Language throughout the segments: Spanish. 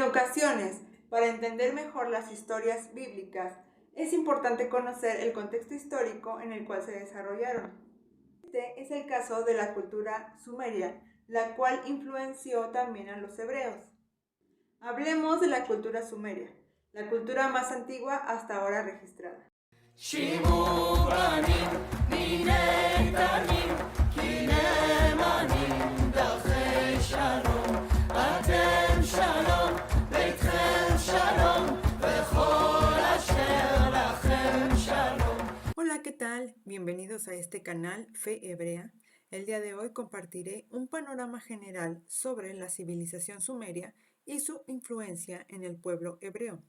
ocasiones, para entender mejor las historias bíblicas, es importante conocer el contexto histórico en el cual se desarrollaron. Este es el caso de la cultura sumeria, la cual influenció también a los hebreos. Hablemos de la cultura sumeria, la cultura más antigua hasta ahora registrada. Hola, ¿qué tal? Bienvenidos a este canal Fe Hebrea. El día de hoy compartiré un panorama general sobre la civilización sumeria y su influencia en el pueblo hebreo.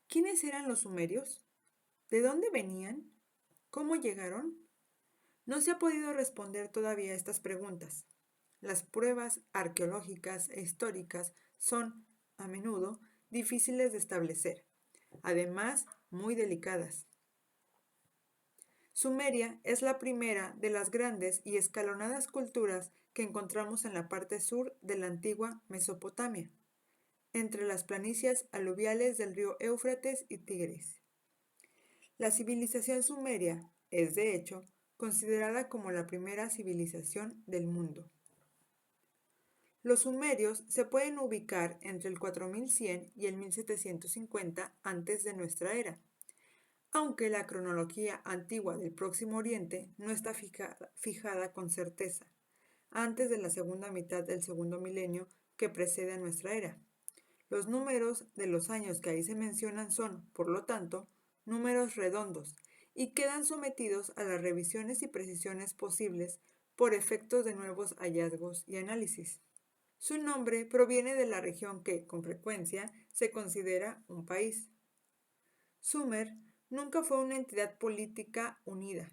¿Quiénes eran los sumerios? ¿De dónde venían? ¿Cómo llegaron? No se ha podido responder todavía estas preguntas. Las pruebas arqueológicas e históricas son, a menudo, difíciles de establecer, además muy delicadas. Sumeria es la primera de las grandes y escalonadas culturas que encontramos en la parte sur de la antigua Mesopotamia, entre las planicies aluviales del río Éufrates y Tigris. La civilización sumeria es, de hecho, considerada como la primera civilización del mundo. Los sumerios se pueden ubicar entre el 4100 y el 1750 antes de nuestra era, aunque la cronología antigua del Próximo Oriente no está fijada con certeza, antes de la segunda mitad del segundo milenio que precede a nuestra era. Los números de los años que ahí se mencionan son, por lo tanto, números redondos y quedan sometidos a las revisiones y precisiones posibles por efectos de nuevos hallazgos y análisis. Su nombre proviene de la región que, con frecuencia, se considera un país. Sumer nunca fue una entidad política unida,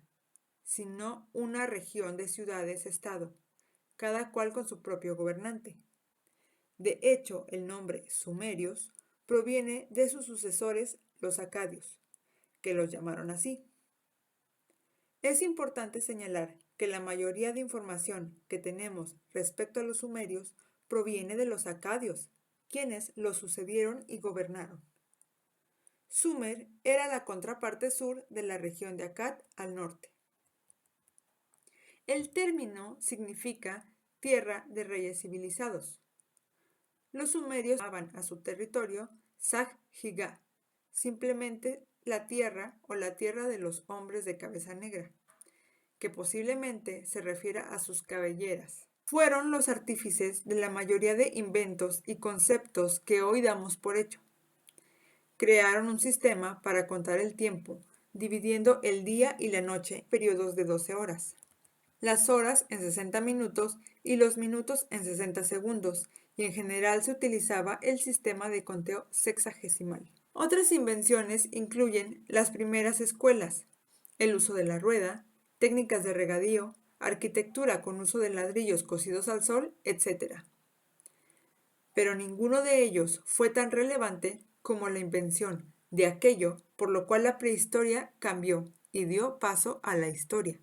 sino una región de ciudades-estado, cada cual con su propio gobernante. De hecho, el nombre sumerios proviene de sus sucesores, los acadios, que los llamaron así. Es importante señalar que la mayoría de información que tenemos respecto a los sumerios proviene de los acadios, quienes los sucedieron y gobernaron. Sumer era la contraparte sur de la región de Akkad al norte. El término significa tierra de reyes civilizados. Los sumerios llamaban a su territorio Sag-Higa, simplemente la tierra o la tierra de los hombres de cabeza negra, que posiblemente se refiera a sus cabelleras. Fueron los artífices de la mayoría de inventos y conceptos que hoy damos por hecho. Crearon un sistema para contar el tiempo, dividiendo el día y la noche en periodos de 12 horas. Las horas en 60 minutos y los minutos en 60 segundos, y en general se utilizaba el sistema de conteo sexagesimal. Otras invenciones incluyen las primeras escuelas, el uso de la rueda, técnicas de regadío, arquitectura con uso de ladrillos cocidos al sol, etc. Pero ninguno de ellos fue tan relevante como la invención de aquello por lo cual la prehistoria cambió y dio paso a la historia.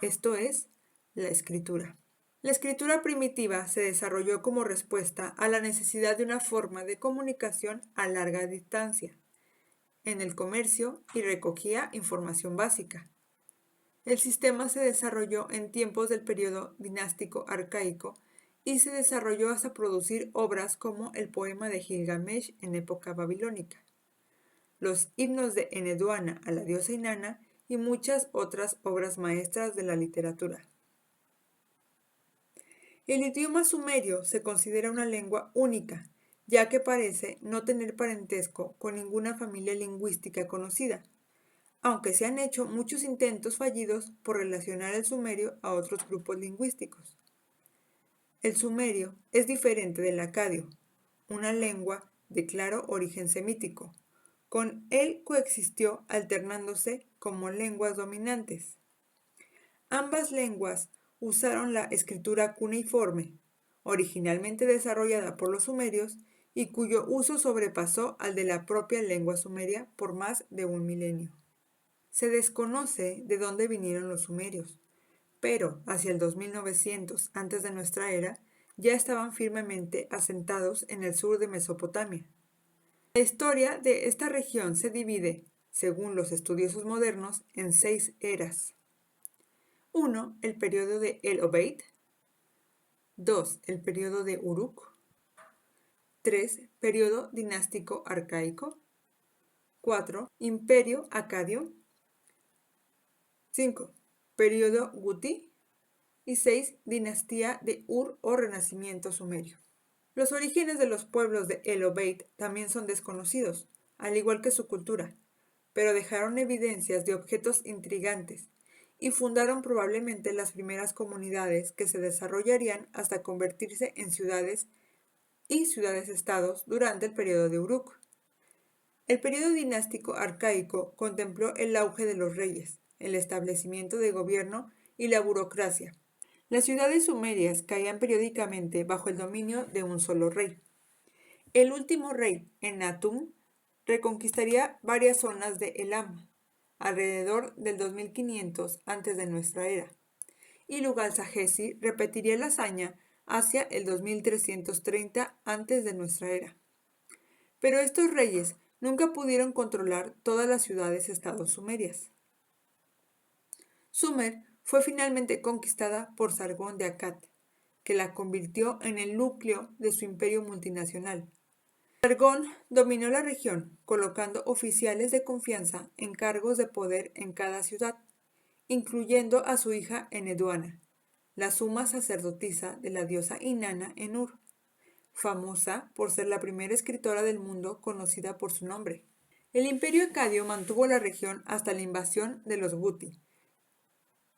Esto es, la escritura. La escritura primitiva se desarrolló como respuesta a la necesidad de una forma de comunicación a larga distancia en el comercio y recogía información básica. El sistema se desarrolló en tiempos del periodo dinástico arcaico y se desarrolló hasta producir obras como el poema de Gilgamesh en época babilónica, los himnos de Eneduana a la diosa Inanna y muchas otras obras maestras de la literatura. El idioma sumerio se considera una lengua única, ya que parece no tener parentesco con ninguna familia lingüística conocida, aunque se han hecho muchos intentos fallidos por relacionar el sumerio a otros grupos lingüísticos. El sumerio es diferente del acadio, una lengua de claro origen semítico. Con él coexistió alternándose como lenguas dominantes. Ambas lenguas usaron la escritura cuneiforme, originalmente desarrollada por los sumerios y cuyo uso sobrepasó al de la propia lengua sumeria por más de un milenio. Se desconoce de dónde vinieron los sumerios, pero hacia el 2900 antes de nuestra era, ya estaban firmemente asentados en el sur de Mesopotamia. La historia de esta región se divide, según los estudiosos modernos, en 6 eras. 1. El periodo de El Obeid. 2. El periodo de Uruk. 3. Periodo dinástico arcaico. 4. Imperio acadio. 5. Periodo Guti. Y 6. Dinastía de Ur o Renacimiento sumerio. Los orígenes de los pueblos de El Obeid también son desconocidos, al igual que su cultura, pero dejaron evidencias de objetos intrigantes y fundaron probablemente las primeras comunidades que se desarrollarían hasta convertirse en ciudades y ciudades-estados durante el periodo de Uruk. El periodo dinástico arcaico contempló el auge de los reyes, el establecimiento de gobierno y la burocracia. Las ciudades sumerias caían periódicamente bajo el dominio de un solo rey. El último rey, Ennatum, reconquistaría varias zonas de Elam, alrededor del 2500 antes de nuestra era, y Lugal-Sahesi repetiría la hazaña hacia el 2330 antes de nuestra era. Pero estos reyes nunca pudieron controlar todas las ciudades-estados sumerias. Sumer fue finalmente conquistada por Sargón de Akkad, que la convirtió en el núcleo de su imperio multinacional. Sargón dominó la región, colocando oficiales de confianza en cargos de poder en cada ciudad, incluyendo a su hija Enheduanna, la suma sacerdotisa de la diosa Inanna en Ur, famosa por ser la primera escritora del mundo conocida por su nombre. El imperio acadio mantuvo la región hasta la invasión de los Guti,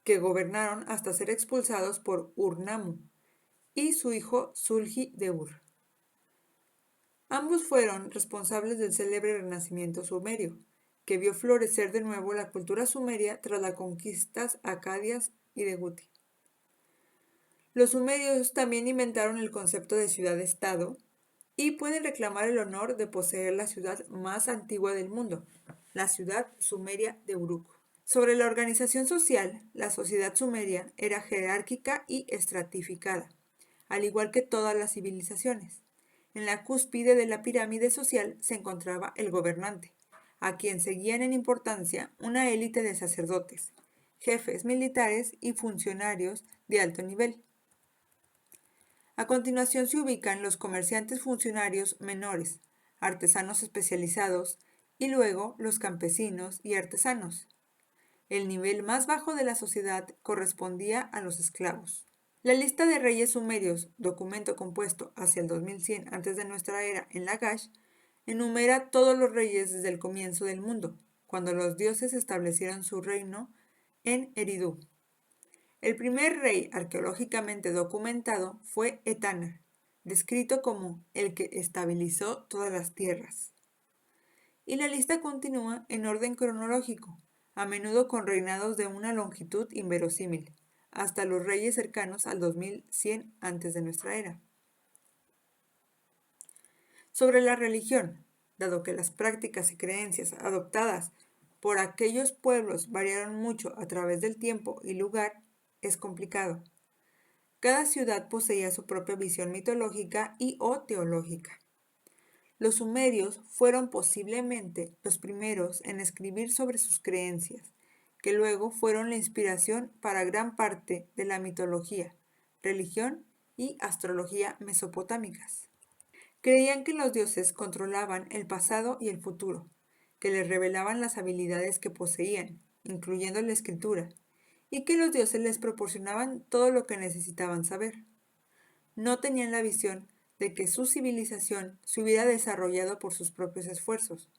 que gobernaron hasta ser expulsados por Ur-Nammu y su hijo Zulhi de Ur. Ambos fueron responsables del célebre renacimiento sumerio, que vio florecer de nuevo la cultura sumeria tras las conquistas acadias y de Guti. Los sumerios también inventaron el concepto de ciudad-estado y pueden reclamar el honor de poseer la ciudad más antigua del mundo, la ciudad sumeria de Uruk. Sobre la organización social, la sociedad sumeria era jerárquica y estratificada, al igual que todas las civilizaciones. En la cúspide de la pirámide social se encontraba el gobernante, a quien seguían en importancia una élite de sacerdotes, jefes militares y funcionarios de alto nivel. A continuación se ubican los comerciantes funcionarios menores, artesanos especializados y luego los campesinos y artesanos. El nivel más bajo de la sociedad correspondía a los esclavos. La lista de reyes sumerios, documento compuesto hacia el 2100 antes de nuestra era en Lagash, enumera todos los reyes desde el comienzo del mundo, cuando los dioses establecieron su reino en Eridu. El primer rey arqueológicamente documentado fue Etana, descrito como el que estabilizó todas las tierras. Y la lista continúa en orden cronológico, a menudo con reinados de una longitud inverosímil, hasta los reyes cercanos al 2100 antes de nuestra era. Sobre la religión, dado que las prácticas y creencias adoptadas por aquellos pueblos variaron mucho a través del tiempo y lugar, es complicado. Cada ciudad poseía su propia visión mitológica y o teológica. Los sumerios fueron posiblemente los primeros en escribir sobre sus creencias, que luego fueron la inspiración para gran parte de la mitología, religión y astrología mesopotámicas. Creían que los dioses controlaban el pasado y el futuro, que les revelaban las habilidades que poseían, incluyendo la escritura, y que los dioses les proporcionaban todo lo que necesitaban saber. No tenían la visión de que su civilización se hubiera desarrollado por sus propios esfuerzos,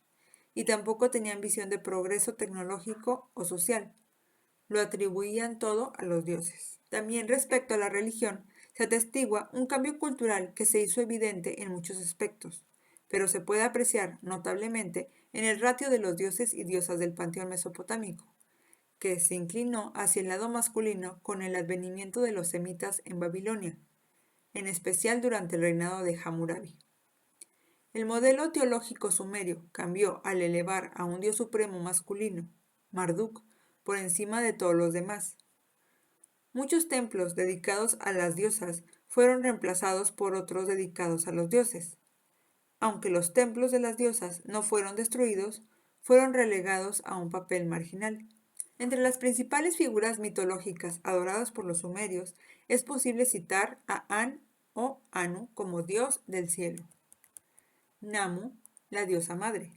y tampoco tenían visión de progreso tecnológico o social. Lo atribuían todo a los dioses. También respecto a la religión, se atestigua un cambio cultural que se hizo evidente en muchos aspectos, pero se puede apreciar notablemente en el ratio de los dioses y diosas del panteón mesopotámico, que se inclinó hacia el lado masculino con el advenimiento de los semitas en Babilonia, en especial durante el reinado de Hammurabi. El modelo teológico sumerio cambió al elevar a un dios supremo masculino, Marduk, por encima de todos los demás. Muchos templos dedicados a las diosas fueron reemplazados por otros dedicados a los dioses. Aunque los templos de las diosas no fueron destruidos, fueron relegados a un papel marginal. Entre las principales figuras mitológicas adoradas por los sumerios, es posible citar a An o Anu como dios del cielo, Namu, la diosa madre,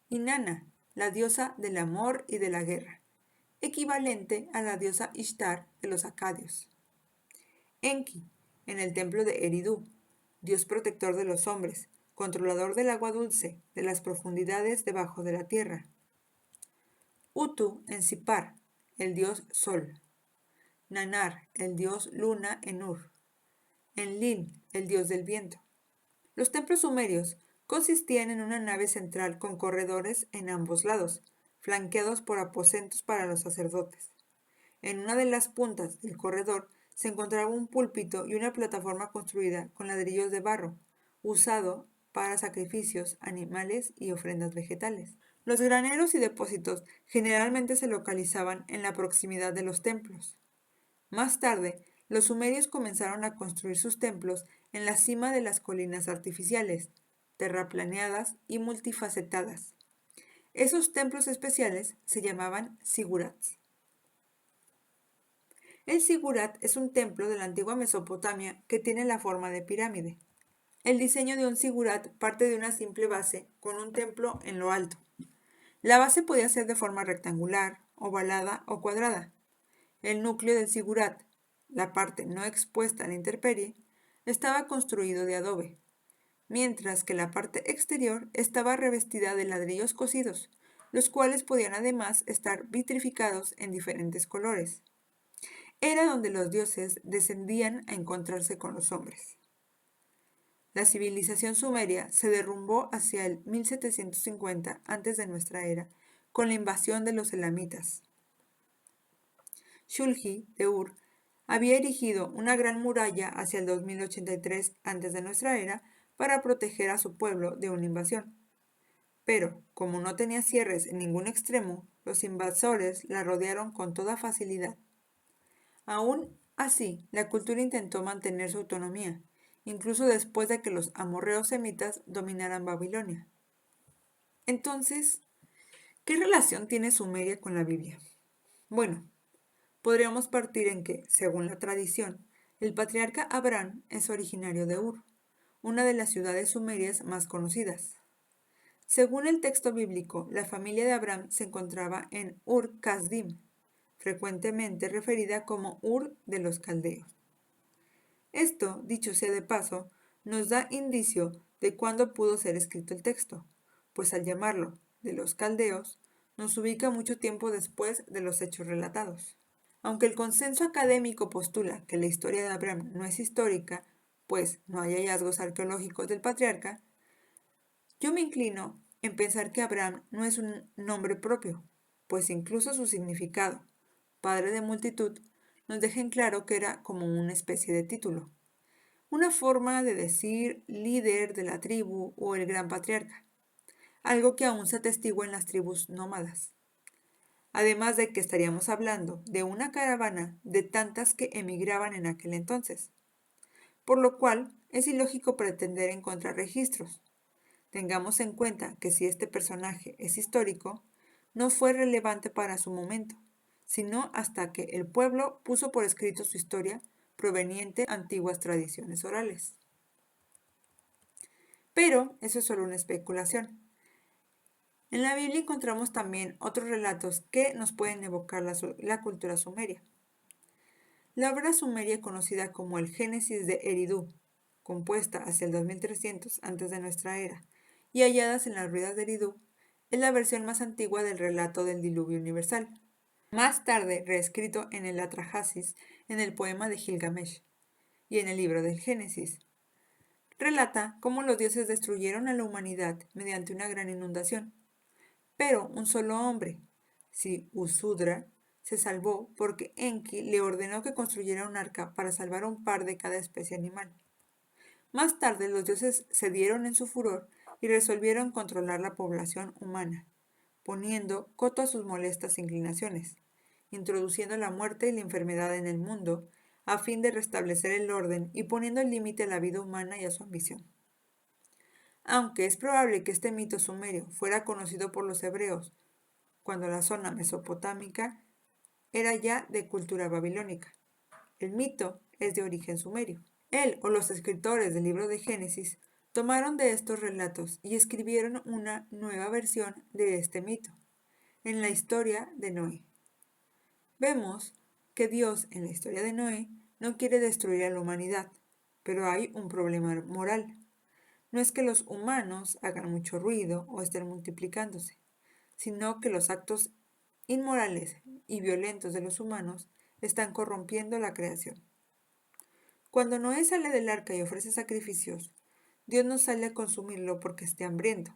y Nana, la diosa del amor y de la guerra, equivalente a la diosa Ishtar de los acadios. Enki, en el templo de Eridu, dios protector de los hombres, controlador del agua dulce de las profundidades debajo de la tierra. Utu en Sipar, el dios sol. Nanar, el dios luna en Ur. Enlil, el dios del viento. Los templos sumerios consistían en una nave central con corredores en ambos lados, flanqueados por aposentos para los sacerdotes. En una de las puntas del corredor se encontraba un púlpito y una plataforma construida con ladrillos de barro, usado para sacrificios, animales y ofrendas vegetales. Los graneros y depósitos generalmente se localizaban en la proximidad de los templos. Más tarde, los sumerios comenzaron a construir sus templos en la cima de las colinas artificiales, terraplaneadas y multifacetadas. Esos templos especiales se llamaban sigurats. El sigurat es un templo de la antigua Mesopotamia que tiene la forma de pirámide. El diseño de un sigurat parte de una simple base con un templo en lo alto. La base podía ser de forma rectangular, ovalada o cuadrada. El núcleo del sigurat, la parte no expuesta a la intemperie, estaba construido de adobe, mientras que la parte exterior estaba revestida de ladrillos cocidos, los cuales podían además estar vitrificados en diferentes colores. Era donde los dioses descendían a encontrarse con los hombres. La civilización sumeria se derrumbó hacia el 1750 antes de nuestra era, con la invasión de los elamitas. Shulgi, de Ur, había erigido una gran muralla hacia el 2083 antes de nuestra era para proteger a su pueblo de una invasión. Pero, como no tenía cierres en ningún extremo, los invasores la rodearon con toda facilidad. Aún así, la cultura intentó mantener su autonomía, incluso después de que los amorreos semitas dominaran Babilonia. Entonces, ¿qué relación tiene Sumeria con la Biblia? Bueno, podríamos partir en que, según la tradición, el patriarca Abraham es originario de Ur, una de las ciudades sumerias más conocidas. Según el texto bíblico, la familia de Abraham se encontraba en Ur-Kasdim, frecuentemente referida como Ur de los Caldeos. Esto, dicho sea de paso, nos da indicio de cuándo pudo ser escrito el texto, pues al llamarlo de los Caldeos, nos ubica mucho tiempo después de los hechos relatados. Aunque el consenso académico postula que la historia de Abraham no es histórica, pues no hay hallazgos arqueológicos del patriarca, yo me inclino en pensar que Abraham no es un nombre propio, pues incluso su significado, padre de multitud, nos deja en claro que era como una especie de título, una forma de decir líder de la tribu o el gran patriarca, algo que aún se atestigua en las tribus nómadas. Además de que estaríamos hablando de una caravana de tantas que emigraban en aquel entonces, por lo cual es ilógico pretender encontrar registros. Tengamos en cuenta que si este personaje es histórico, no fue relevante para su momento, sino hasta que el pueblo puso por escrito su historia proveniente de antiguas tradiciones orales. Pero eso es solo una especulación. En la Biblia encontramos también otros relatos que nos pueden evocar la cultura sumeria. La obra sumeria conocida como el Génesis de Eridu, compuesta hacia el 2300 antes de nuestra era y halladas en las ruinas de Eridu, es la versión más antigua del relato del diluvio universal, más tarde reescrito en el Atrahasis, en el poema de Gilgamesh y en el libro del Génesis. Relata cómo los dioses destruyeron a la humanidad mediante una gran inundación. Pero un solo hombre, Usudra, se salvó porque Enki le ordenó que construyera un arca para salvar un par de cada especie animal. Más tarde los dioses cedieron en su furor y resolvieron controlar la población humana, poniendo coto a sus molestas inclinaciones, introduciendo la muerte y la enfermedad en el mundo, a fin de restablecer el orden y poniendo el límite a la vida humana y a su ambición. Aunque es probable que este mito sumerio fuera conocido por los hebreos, cuando la zona mesopotámica era ya de cultura babilónica. El mito es de origen sumerio. Él o los escritores del libro de Génesis tomaron de estos relatos y escribieron una nueva versión de este mito, en la historia de Noé. Vemos que Dios en la historia de Noé no quiere destruir a la humanidad, pero hay un problema moral. No es que los humanos hagan mucho ruido o estén multiplicándose, sino que los actos inmorales y violentos de los humanos están corrompiendo la creación. Cuando Noé sale del arca y ofrece sacrificios, Dios no sale a consumirlo porque esté hambriento.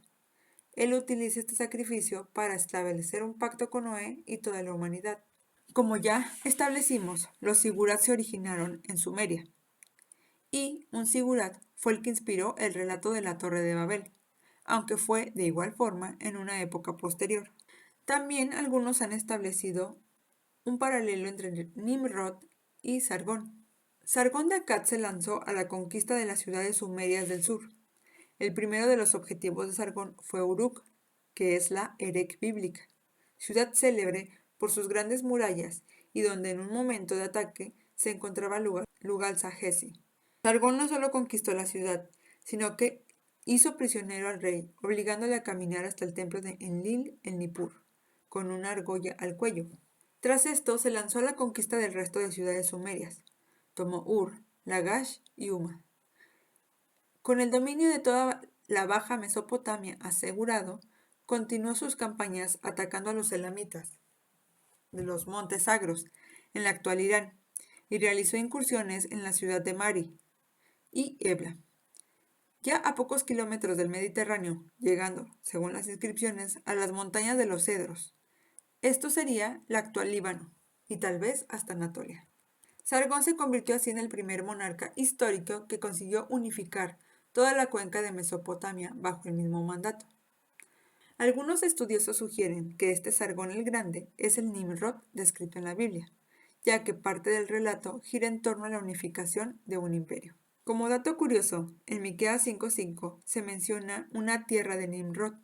Él utiliza este sacrificio para establecer un pacto con Noé y toda la humanidad. Como ya establecimos, los sigurat se originaron en Sumeria. Y un sigurat fue el que inspiró el relato de la Torre de Babel, aunque fue de igual forma en una época posterior. También algunos han establecido un paralelo entre Nimrod y Sargón. Sargón de Akkad se lanzó a la conquista de las ciudades sumerias del sur. El primero de los objetivos de Sargón fue Uruk, que es la Erech bíblica, ciudad célebre por sus grandes murallas y donde en un momento de ataque se encontraba Lugal-Sahesi. Sargón no solo conquistó la ciudad, sino que hizo prisionero al rey, obligándole a caminar hasta el templo de Enlil en Nippur, con una argolla al cuello. Tras esto se lanzó a la conquista del resto de ciudades sumerias. Tomó Ur, Lagash y Uma. Con el dominio de toda la Baja Mesopotamia asegurado, continuó sus campañas atacando a los elamitas de los Montes Sagros, en la actual Irán, y realizó incursiones en la ciudad de Mari y Ebla. Ya a pocos kilómetros del Mediterráneo, llegando, según las inscripciones, a las montañas de los Cedros. Esto sería la actual Líbano, y tal vez hasta Anatolia. Sargón se convirtió así en el primer monarca histórico que consiguió unificar toda la cuenca de Mesopotamia bajo el mismo mandato. Algunos estudiosos sugieren que este Sargón el Grande es el Nimrod descrito en la Biblia, ya que parte del relato gira en torno a la unificación de un imperio. Como dato curioso, en Miqueas 5:5 se menciona una tierra de Nimrod,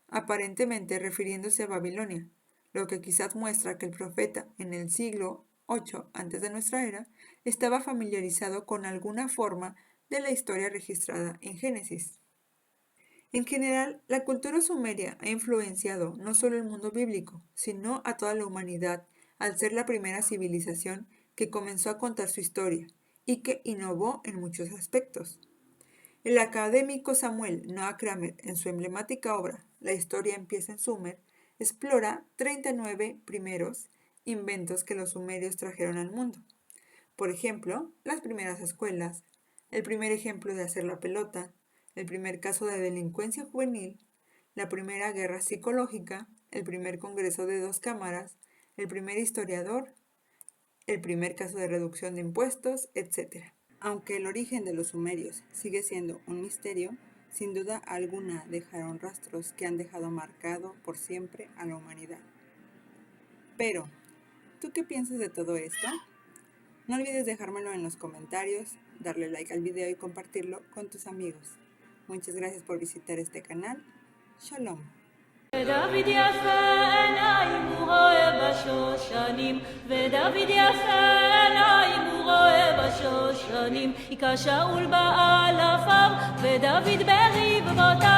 aparentemente refiriéndose a Babilonia, lo que quizás muestra que el profeta en el siglo 8 antes de nuestra era, estaba familiarizado con alguna forma de la historia registrada en Génesis. En general, la cultura sumeria ha influenciado no solo el mundo bíblico, sino a toda la humanidad, al ser la primera civilización que comenzó a contar su historia y que innovó en muchos aspectos. El académico Samuel Noah Kramer, en su emblemática obra La historia empieza en Sumer, explora 39 primeros inventos que los sumerios trajeron al mundo. Por ejemplo, las primeras escuelas, el primer ejemplo de hacer la pelota, el primer caso de delincuencia juvenil, la primera guerra psicológica, el primer congreso de 2 cámaras, el primer historiador, el primer caso de reducción de impuestos, etc. Aunque el origen de los sumerios sigue siendo un misterio, sin duda alguna dejaron rastros que han dejado marcado por siempre a la humanidad. Pero, ¿tú qué piensas de todo esto? No olvides dejármelo en los comentarios, darle like al video y compartirlo con tus amigos. Muchas gracias por visitar este canal. Shalom. ודוד יפה עיניים הוא רואה בשושנים ודוד יפה עיניים הוא רואה בשושנים היכה שאול באלפיו ודוד בריב בוטה